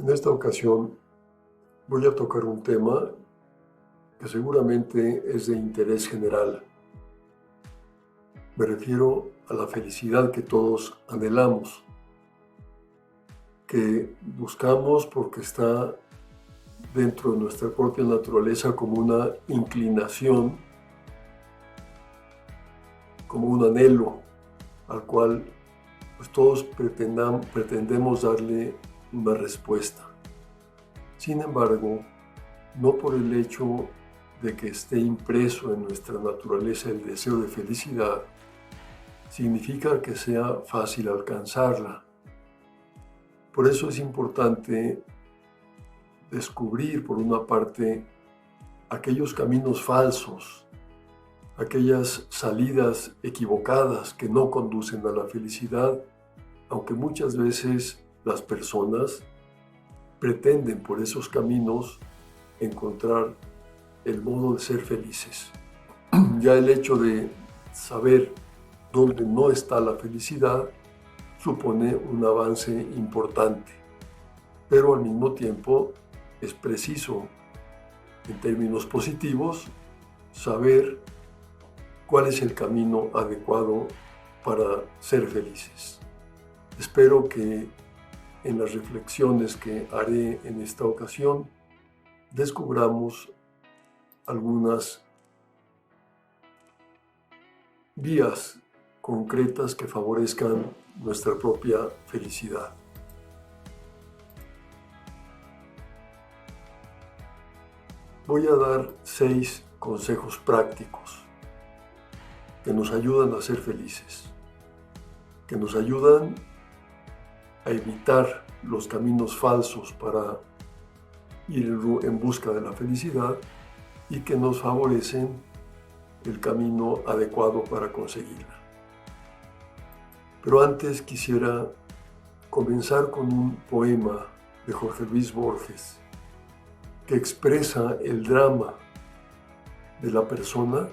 En esta ocasión voy a tocar un tema que seguramente es de interés general. Me refiero a la felicidad que todos anhelamos, que buscamos porque está dentro de nuestra propia naturaleza como una inclinación, como un anhelo al cual pues todos pretendemos darle una respuesta. Sin embargo, no por el hecho de que esté impreso en nuestra naturaleza el deseo de felicidad, significa que sea fácil alcanzarla. Por eso es importante descubrir, por una parte, aquellos caminos falsos, aquellas salidas equivocadas que no conducen a la felicidad, aunque muchas veces las personas pretenden por esos caminos encontrar el modo de ser felices. Ya el hecho de saber dónde no está la felicidad supone un avance importante, pero al mismo tiempo es preciso, en términos positivos, saber cuál es el camino adecuado para ser felices. Espero que en las reflexiones que haré en esta ocasión descubramos algunas vías concretas que favorezcan nuestra propia felicidad. Voy a dar 6 consejos prácticos que nos ayudan a ser felices, que nos ayudan a evitar los caminos falsos para ir en busca de la felicidad y que nos favorecen el camino adecuado para conseguirla. Pero antes quisiera comenzar con un poema de Jorge Luis Borges que expresa el drama de la persona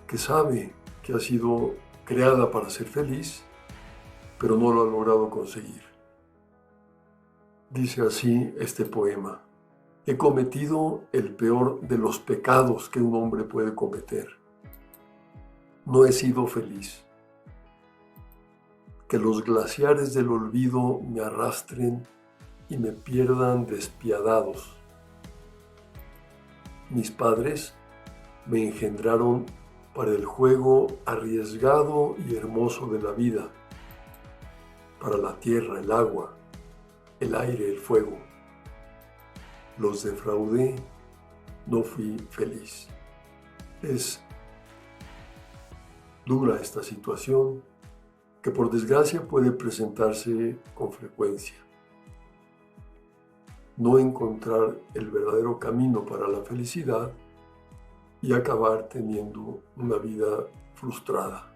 que sabe que ha sido creada para ser feliz, pero no lo ha logrado conseguir. Dice así este poema: he cometido el peor de los pecados que un hombre puede cometer. No he sido feliz. Que los glaciares del olvido me arrastren y me pierdan despiadados. Mis padres me engendraron para el juego arriesgado y hermoso de la vida, para la tierra, el agua, el aire, el fuego. Los defraudé, no fui feliz. Es dura esta situación que por desgracia puede presentarse con frecuencia. No encontrar el verdadero camino para la felicidad y acabar teniendo una vida frustrada.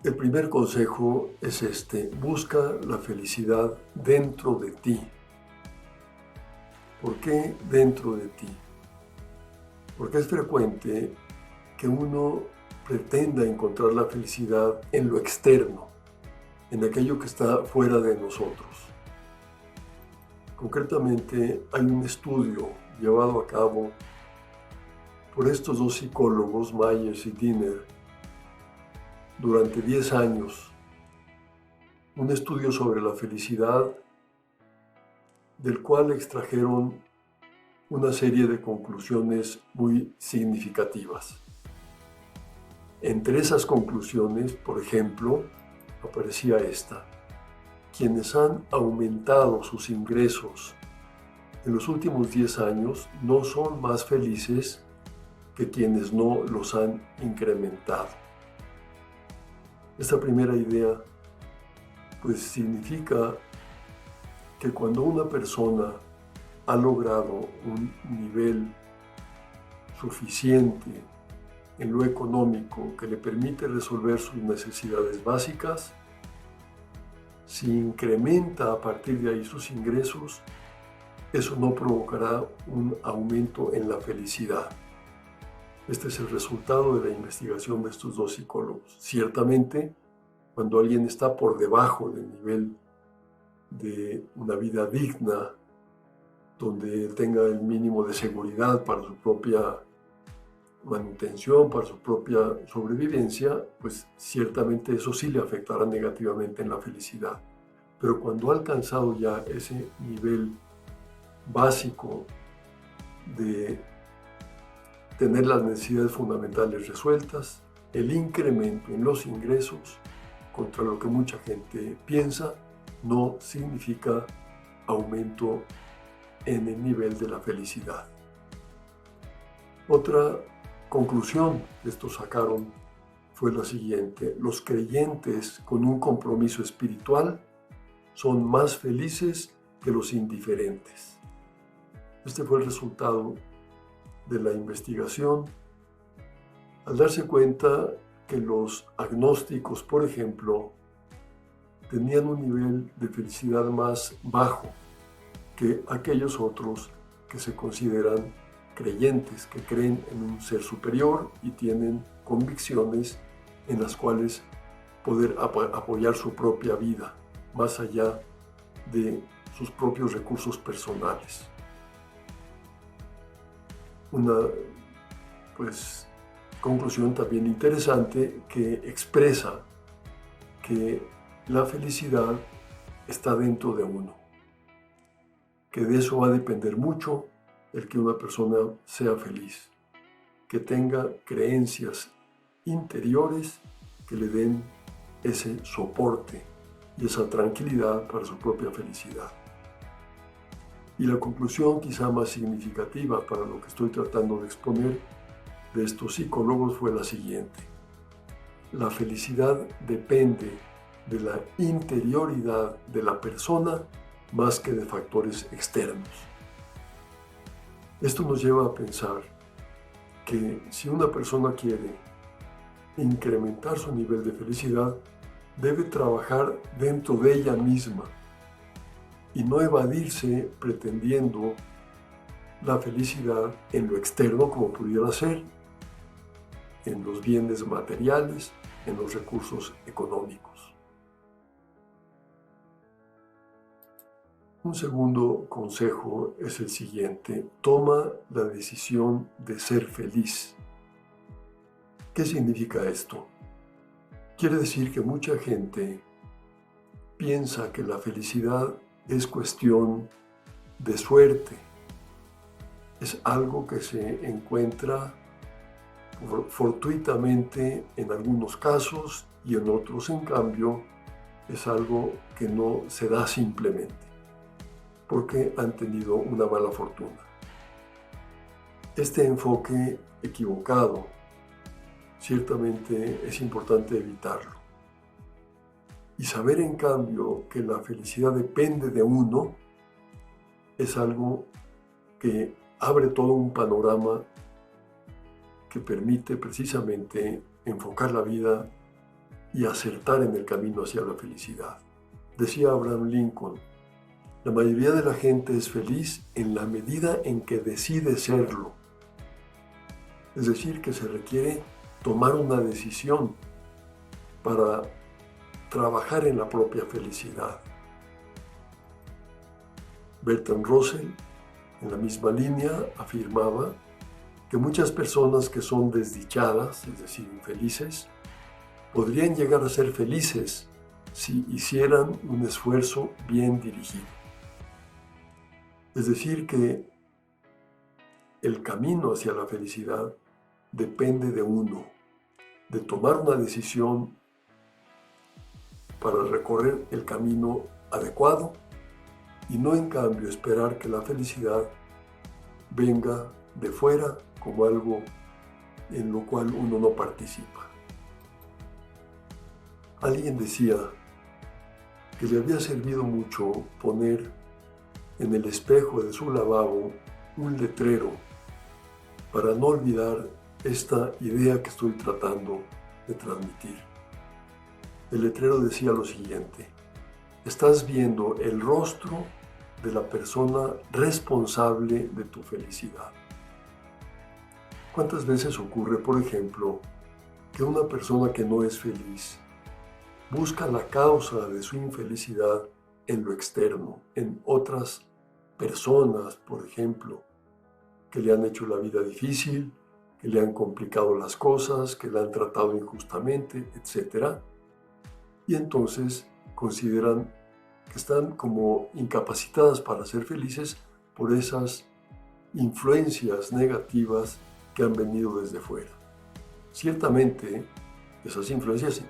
El primer consejo es este: busca la felicidad dentro de ti. ¿Por qué dentro de ti? Porque es frecuente que uno pretenda encontrar la felicidad en lo externo, en aquello que está fuera de nosotros. Concretamente, hay un estudio llevado a cabo por estos dos psicólogos, Myers y Dinner, durante 10 años, un estudio sobre la felicidad, del cual extrajeron una serie de conclusiones muy significativas. Entre esas conclusiones, por ejemplo, aparecía esta: quienes han aumentado sus ingresos en los últimos 10 años no son más felices que quienes no los han incrementado. Esta primera idea pues significa que cuando una persona ha logrado un nivel suficiente en lo económico que le permite resolver sus necesidades básicas, si incrementa a partir de ahí sus ingresos, eso no provocará un aumento en la felicidad. Este es el resultado de la investigación de estos dos psicólogos. Ciertamente, cuando alguien está por debajo del nivel de una vida digna, donde tenga el mínimo de seguridad para su propia manutención, para su propia sobrevivencia, pues ciertamente eso sí le afectará negativamente en la felicidad. Pero cuando ha alcanzado ya ese nivel básico de tener las necesidades fundamentales resueltas, el incremento en los ingresos, contra lo que mucha gente piensa, no significa aumento en el nivel de la felicidad. Otra conclusión que estos sacaron fue la siguiente: los creyentes con un compromiso espiritual son más felices que los indiferentes. Este fue el resultado de la investigación, al darse cuenta que los agnósticos, por ejemplo, tenían un nivel de felicidad más bajo que aquellos otros que se consideran creyentes, que creen en un ser superior y tienen convicciones en las cuales poder apoyar su propia vida, más allá de sus propios recursos personales. Una conclusión también interesante que expresa que la felicidad está dentro de uno, que de eso va a depender mucho el que una persona sea feliz, que tenga creencias interiores que le den ese soporte y esa tranquilidad para su propia felicidad. Y la conclusión quizá más significativa para lo que estoy tratando de exponer de estos psicólogos fue la siguiente: la felicidad depende de la interioridad de la persona más que de factores externos. Esto nos lleva a pensar que si una persona quiere incrementar su nivel de felicidad, debe trabajar dentro de ella misma y no evadirse pretendiendo la felicidad en lo externo, como pudiera ser, en los bienes materiales, en los recursos económicos. Un segundo consejo es el siguiente: toma la decisión de ser feliz. ¿Qué significa esto? Quiere decir que mucha gente piensa que la felicidad es cuestión de suerte, es algo que se encuentra fortuitamente en algunos casos y en otros, en cambio, es algo que no se da simplemente porque han tenido una mala fortuna. Este enfoque equivocado ciertamente es importante evitarlo. Y saber en cambio que la felicidad depende de uno es algo que abre todo un panorama que permite precisamente enfocar la vida y acertar en el camino hacia la felicidad. Decía Abraham Lincoln: la mayoría de la gente es feliz en la medida en que decide serlo. Es decir, que se requiere tomar una decisión para trabajar en la propia felicidad. Bertrand Russell, en la misma línea, afirmaba que muchas personas que son desdichadas, es decir, infelices, podrían llegar a ser felices si hicieran un esfuerzo bien dirigido. Es decir, que el camino hacia la felicidad depende de uno, de tomar una decisión para recorrer el camino adecuado y no en cambio esperar que la felicidad venga de fuera como algo en lo cual uno no participa. Alguien decía que le había servido mucho poner en el espejo de su lavabo un letrero para no olvidar esta idea que estoy tratando de transmitir. El letrero decía lo siguiente: estás viendo el rostro de la persona responsable de tu felicidad. ¿Cuántas veces ocurre, por ejemplo, que una persona que no es feliz busca la causa de su infelicidad en lo externo, en otras personas, por ejemplo, que le han hecho la vida difícil, que le han complicado las cosas, que le han tratado injustamente, etc. Y entonces consideran que están como incapacitadas para ser felices por esas influencias negativas que han venido desde fuera. Ciertamente, esas influencias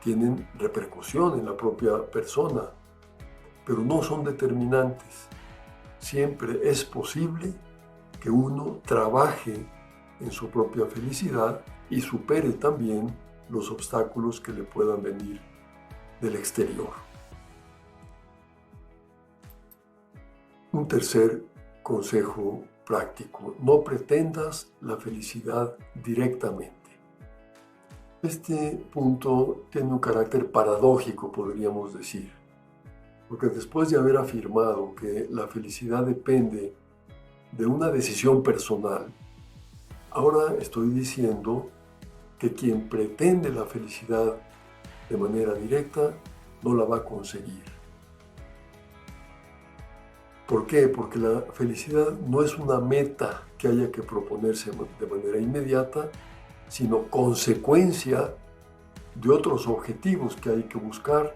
tienen repercusión en la propia persona, pero no son determinantes. Siempre es posible que uno trabaje en su propia felicidad y supere también los obstáculos que le puedan venir del exterior. Un tercer consejo práctico: no pretendas la felicidad directamente. Este punto tiene un carácter paradójico, podríamos decir, porque después de haber afirmado que la felicidad depende de una decisión personal, ahora estoy diciendo que quien pretende la felicidad de manera directa no la va a conseguir. ¿Por qué? Porque la felicidad no es una meta que haya que proponerse de manera inmediata, sino consecuencia de otros objetivos que hay que buscar,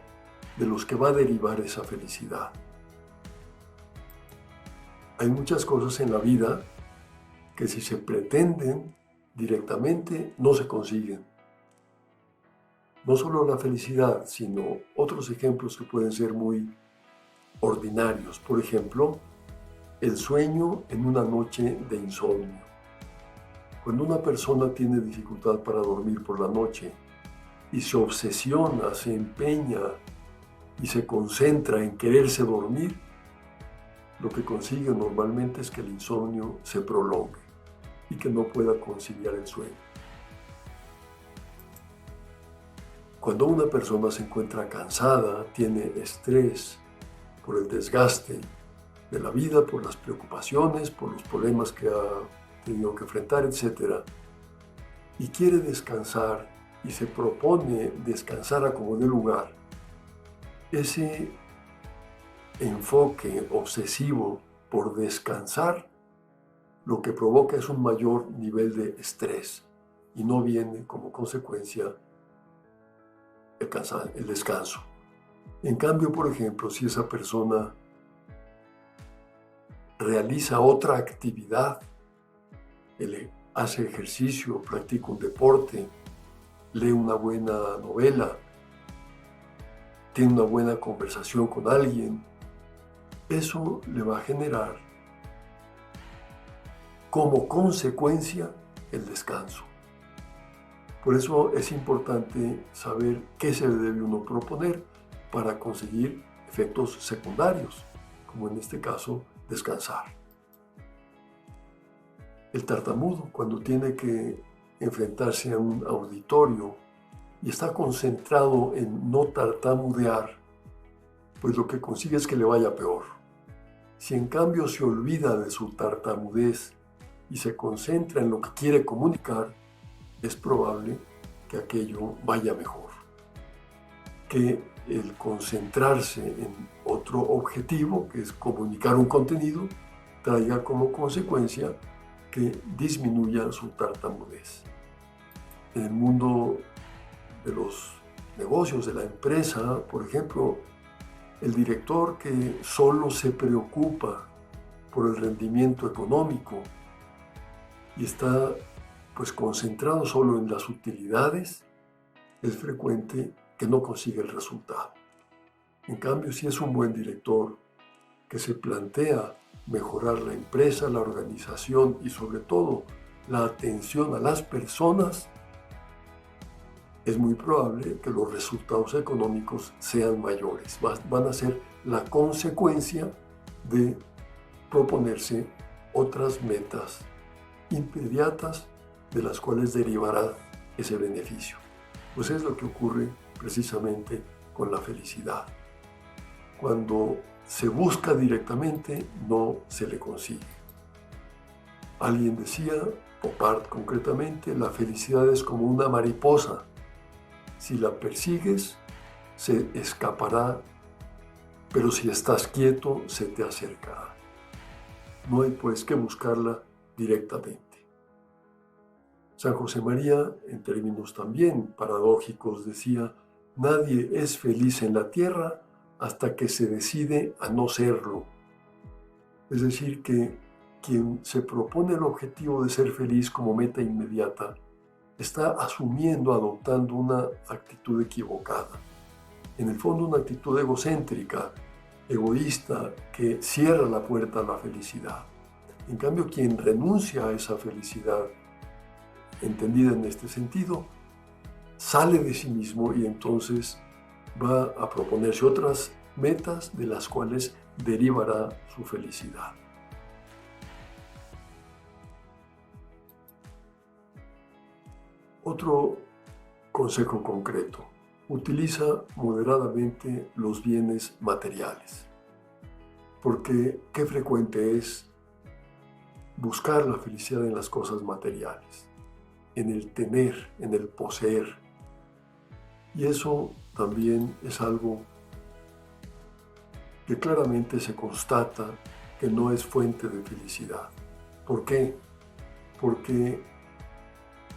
de los que va a derivar esa felicidad. Hay muchas cosas en la vida que si se pretenden directamente no se consiguen. No solo la felicidad, sino otros ejemplos que pueden ser muy ordinarios. Por ejemplo, el sueño en una noche de insomnio. Cuando una persona tiene dificultad para dormir por la noche y se obsesiona, se empeña y se concentra en quererse dormir, lo que consigue normalmente es que el insomnio se prolongue y que no pueda conciliar el sueño. Cuando una persona se encuentra cansada, tiene estrés por el desgaste de la vida, por las preocupaciones, por los problemas que ha tenido que enfrentar, etc., y quiere descansar y se propone descansar a como dé lugar, ese enfoque obsesivo por descansar lo que provoca es un mayor nivel de estrés y no viene como consecuencia el descanso. En cambio, por ejemplo, si esa persona realiza otra actividad, hace ejercicio, practica un deporte, lee una buena novela, tiene una buena conversación con alguien, eso le va a generar como consecuencia el descanso. Por eso es importante saber qué se debe uno proponer para conseguir efectos secundarios, como en este caso, descansar. El tartamudo, cuando tiene que enfrentarse a un auditorio y está concentrado en no tartamudear, pues lo que consigue es que le vaya peor. Si en cambio se olvida de su tartamudez y se concentra en lo que quiere comunicar, es probable que aquello vaya mejor, que el concentrarse en otro objetivo, que es comunicar un contenido, traiga como consecuencia que disminuya su tartamudez. En el mundo de los negocios, de la empresa, por ejemplo, el director que solo se preocupa por el rendimiento económico y está pues concentrado solo en las utilidades, es frecuente que no consiga el resultado. En cambio, si es un buen director que se plantea mejorar la empresa, la organización y sobre todo la atención a las personas, es muy probable que los resultados económicos sean mayores. Van a ser la consecuencia de proponerse otras metas inmediatas de las cuales derivará ese beneficio. Pues es lo que ocurre precisamente con la felicidad. Cuando se busca directamente, no se le consigue. Alguien decía, Popart concretamente, la felicidad es como una mariposa. Si la persigues, se escapará, pero si estás quieto, se te acercará. No hay pues que buscarla directamente. San José María, en términos también paradójicos, decía: nadie es feliz en la tierra hasta que se decide a no serlo. Es decir, que quien se propone el objetivo de ser feliz como meta inmediata está asumiendo, adoptando una actitud equivocada. En el fondo, una actitud egocéntrica, egoísta, que cierra la puerta a la felicidad. En cambio, quien renuncia a esa felicidad, entendida en este sentido, sale de sí mismo y entonces va a proponerse otras metas de las cuales derivará su felicidad. Otro consejo concreto: utiliza moderadamente los bienes materiales, porque qué frecuente es buscar la felicidad en las cosas materiales, en el tener, en el poseer. Y eso también es algo que claramente se constata que no es fuente de felicidad. ¿Por qué? Porque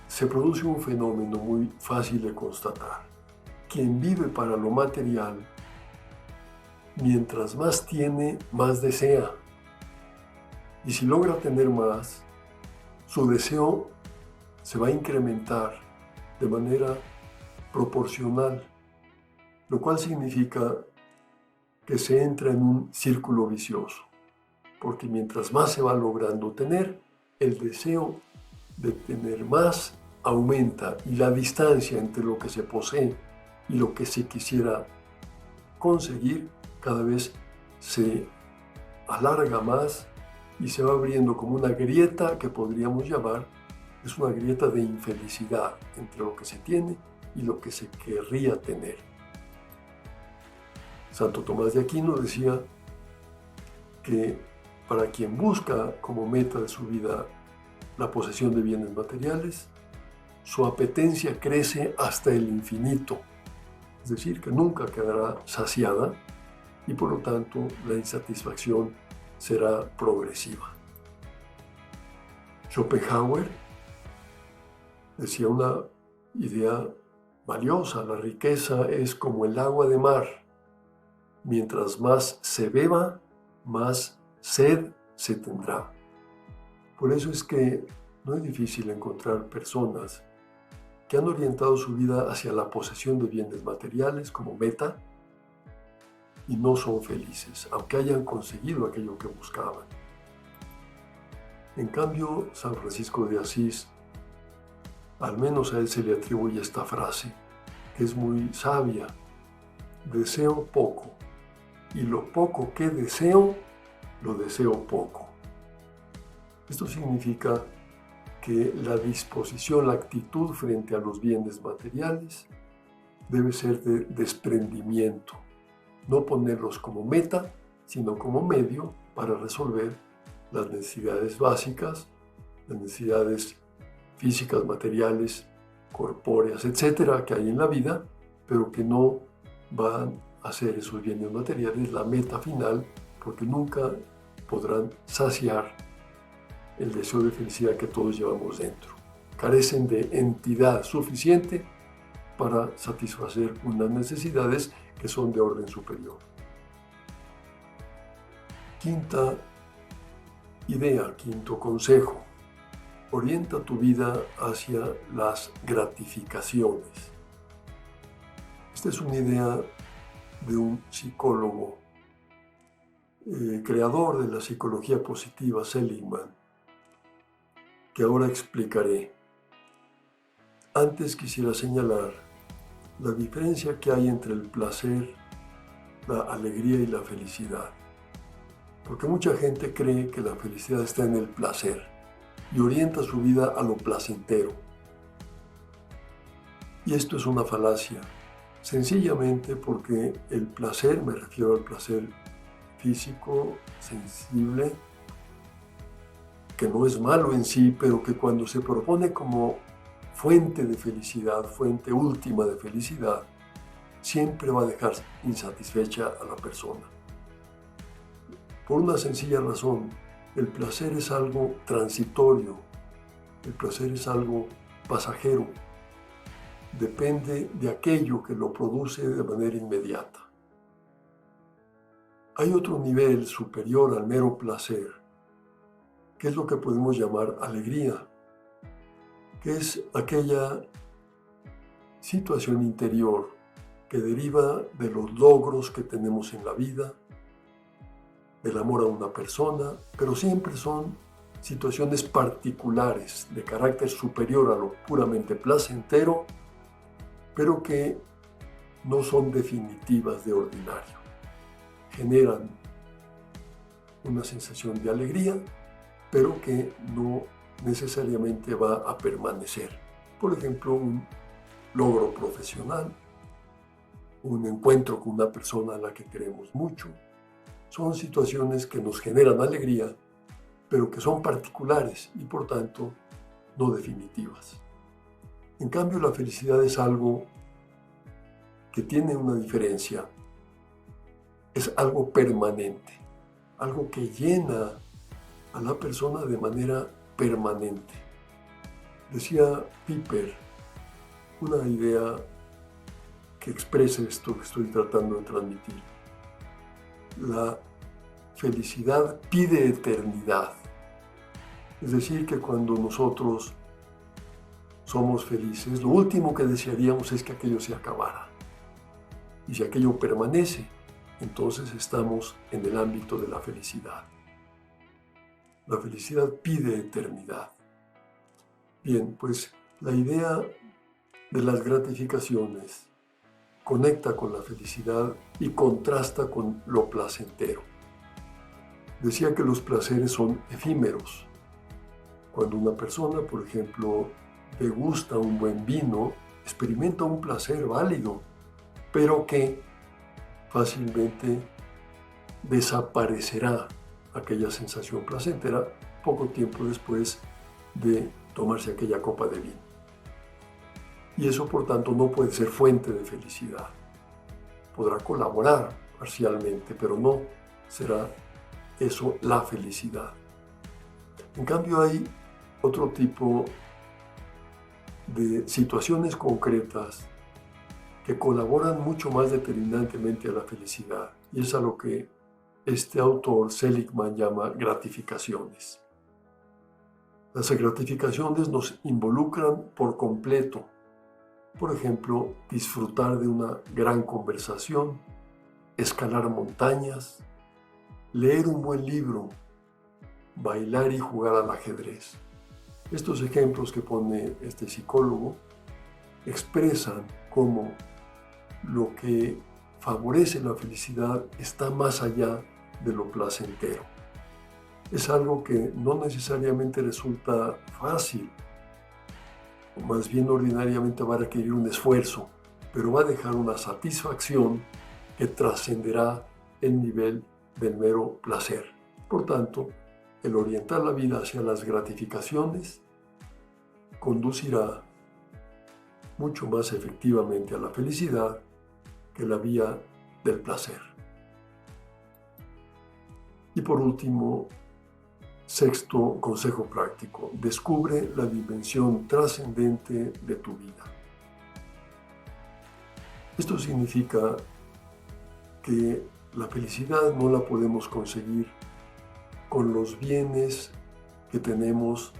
se produce un fenómeno muy fácil de constatar. Quien vive para lo material, mientras más tiene, más desea. Y si logra tener más, su deseo se va a incrementar de manera proporcional, lo cual significa que se entra en un círculo vicioso, porque mientras más se va logrando tener, el deseo de tener más aumenta y la distancia entre lo que se posee y lo que se quisiera conseguir cada vez se alarga más y se va abriendo como una grieta que podríamos llamar, es una grieta de infelicidad entre lo que se tiene y lo que se querría tener. Santo Tomás de Aquino decía que para quien busca como meta de su vida la posesión de bienes materiales, su apetencia crece hasta el infinito, es decir, que nunca quedará saciada y por lo tanto la insatisfacción será progresiva. Schopenhauer decía una idea valiosa: la riqueza es como el agua de mar. Mientras más se beba, más sed se tendrá. Por eso es que no es difícil encontrar personas que han orientado su vida hacia la posesión de bienes materiales como meta y no son felices, aunque hayan conseguido aquello que buscaban. En cambio, San Francisco de Asís, al menos a él se le atribuye esta frase, que es muy sabia: deseo poco, y lo poco que deseo, lo deseo poco. Esto significa que la disposición, la actitud frente a los bienes materiales debe ser de desprendimiento, no ponerlos como meta, sino como medio para resolver las necesidades básicas, las necesidades físicas, materiales, corpóreas, etcétera, que hay en la vida, pero que no van a ser esos bienes materiales la meta final, porque nunca podrán saciar el deseo de felicidad que todos llevamos dentro. Carecen de entidad suficiente para satisfacer unas necesidades que son de orden superior. Quinta idea, quinto consejo: orienta tu vida hacia las gratificaciones. Esta es una idea de un psicólogo, creador de la psicología positiva, Seligman, que ahora explicaré. Antes quisiera señalar la diferencia que hay entre el placer, la alegría y la felicidad. Porque mucha gente cree que la felicidad está en el placer y orienta su vida a lo placentero. Y esto es una falacia, sencillamente porque el placer, me refiero al placer físico, sensible, que no es malo en sí, pero que cuando se propone como fuente de felicidad, fuente última de felicidad, siempre va a dejar insatisfecha a la persona. Por una sencilla razón, el placer es algo transitorio, el placer es algo pasajero, depende de aquello que lo produce de manera inmediata. Hay otro nivel superior al mero placer, que es lo que podemos llamar alegría, que es aquella situación interior que deriva de los logros que tenemos en la vida, del amor a una persona, pero siempre son situaciones particulares de carácter superior a lo puramente placentero, pero que no son definitivas de ordinario. Generan una sensación de alegría, pero que no necesariamente va a permanecer. Por ejemplo, un logro profesional, un encuentro con una persona a la que queremos mucho, son situaciones que nos generan alegría, pero que son particulares y por tanto no definitivas. En cambio, la felicidad es algo que tiene una diferencia, es algo permanente, algo que llena a la persona de manera permanente. Decía Piper una idea que expresa esto que estoy tratando de transmitir. La felicidad pide eternidad. Es decir, que cuando nosotros somos felices, lo último que desearíamos es que aquello se acabara. Y si aquello permanece, entonces estamos en el ámbito de la felicidad. La felicidad pide eternidad. Bien, pues la idea de las gratificaciones conecta con la felicidad y contrasta con lo placentero. Decía que los placeres son efímeros. Cuando una persona, por ejemplo, degusta un buen vino, experimenta un placer válido, pero que fácilmente desaparecerá aquella sensación placentera poco tiempo después de tomarse aquella copa de vino. Y eso, por tanto, no puede ser fuente de felicidad. Podrá colaborar parcialmente, pero no será eso la felicidad. En cambio, hay otro tipo de situaciones concretas que colaboran mucho más determinantemente a la felicidad, y es a lo que este autor, Seligman, llama gratificaciones. Las gratificaciones nos involucran por completo. Por ejemplo, disfrutar de una gran conversación, escalar montañas, leer un buen libro, bailar y jugar al ajedrez. Estos ejemplos que pone este psicólogo expresan cómo lo que favorece la felicidad está más allá de lo placentero. Es algo que no necesariamente resulta fácil, o más bien ordinariamente va a requerir un esfuerzo, pero va a dejar una satisfacción que trascenderá el nivel del mero placer. Por tanto, el orientar la vida hacia las gratificaciones conducirá mucho más efectivamente a la felicidad que la vía del placer. Y por último, sexto consejo práctico: descubre la dimensión trascendente de tu vida. Esto significa que la felicidad no la podemos conseguir con los bienes que tenemos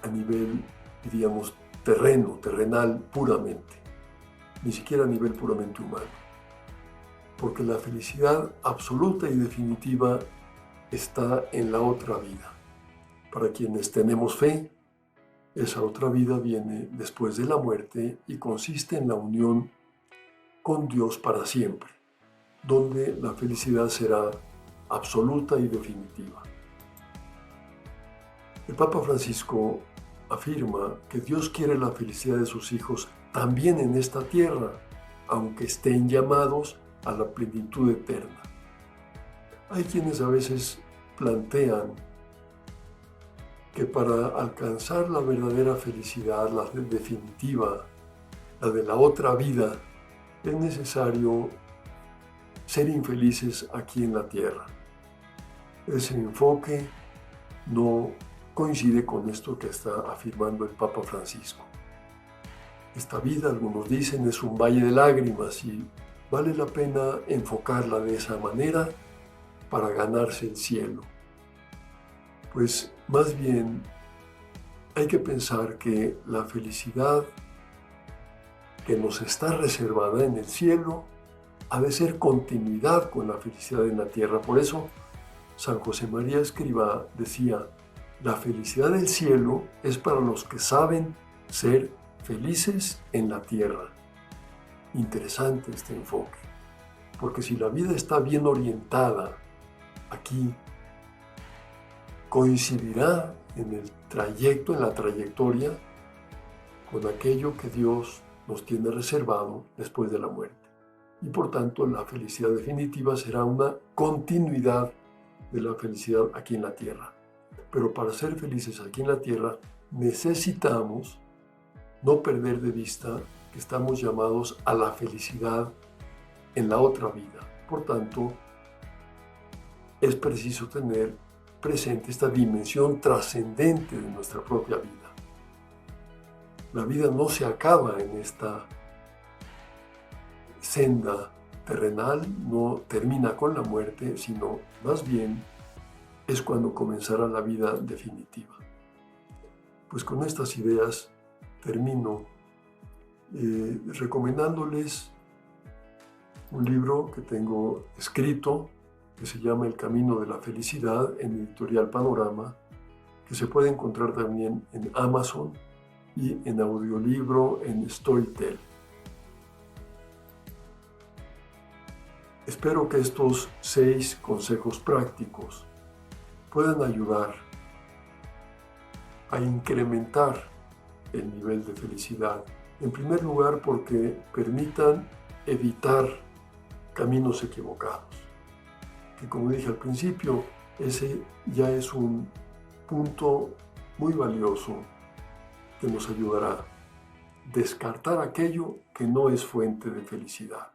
a nivel, diríamos, terrenal puramente, ni siquiera a nivel puramente humano. Porque la felicidad absoluta y definitiva está en la otra vida. Para quienes tenemos fe, esa otra vida viene después de la muerte y consiste en la unión con Dios para siempre, donde la felicidad será absoluta y definitiva. El Papa Francisco afirma que Dios quiere la felicidad de sus hijos también en esta tierra, aunque estén llamados a la plenitud eterna. Hay quienes a veces plantean que para alcanzar la verdadera felicidad, la definitiva, la de la otra vida, es necesario ser infelices aquí en la tierra. Ese enfoque no coincide con esto que está afirmando el Papa Francisco. Esta vida, algunos dicen, es un valle de lágrimas y vale la pena enfocarla de esa manera para ganarse el cielo. Pues más bien hay que pensar que la felicidad que nos está reservada en el cielo ha de ser continuidad con la felicidad en la tierra. Por eso San José María Escrivá decía: la felicidad del cielo es para los que saben ser felices en la tierra. Interesante este enfoque, porque si la vida está bien orientada aquí, coincidirá en el trayecto, en la trayectoria, con aquello que Dios nos tiene reservado después de la muerte. Y por tanto, la felicidad definitiva será una continuidad de la felicidad aquí en la tierra. Pero para ser felices aquí en la tierra, necesitamos no perder de vista que estamos llamados a la felicidad en la otra vida. Por tanto, es preciso tener presente esta dimensión trascendente de nuestra propia vida. La vida no se acaba en esta senda terrenal, no termina con la muerte, sino más bien es cuando comenzará la vida definitiva. Pues con estas ideas termino recomendándoles un libro que tengo escrito que se llama El Camino de la Felicidad, en Editorial Panorama, que se puede encontrar también en Amazon y en audiolibro en Storytel. Espero que estos 6 consejos prácticos puedan ayudar a incrementar el nivel de felicidad. En primer lugar, porque permitan evitar caminos equivocados, que como dije al principio, ese ya es un punto muy valioso que nos ayudará a descartar aquello que no es fuente de felicidad,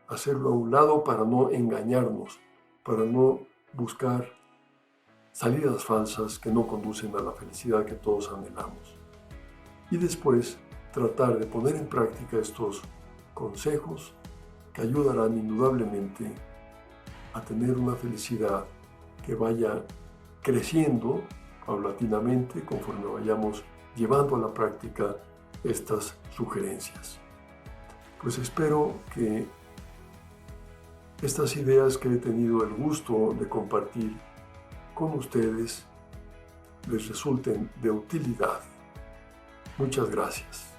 hacerlo a un lado para no engañarnos, para no buscar salidas falsas que no conducen a la felicidad que todos anhelamos. Y después tratar de poner en práctica estos consejos que ayudarán indudablemente a tener una felicidad que vaya creciendo paulatinamente conforme vayamos llevando a la práctica estas sugerencias. Pues espero que estas ideas que he tenido el gusto de compartir con ustedes les resulten de utilidad. Muchas gracias.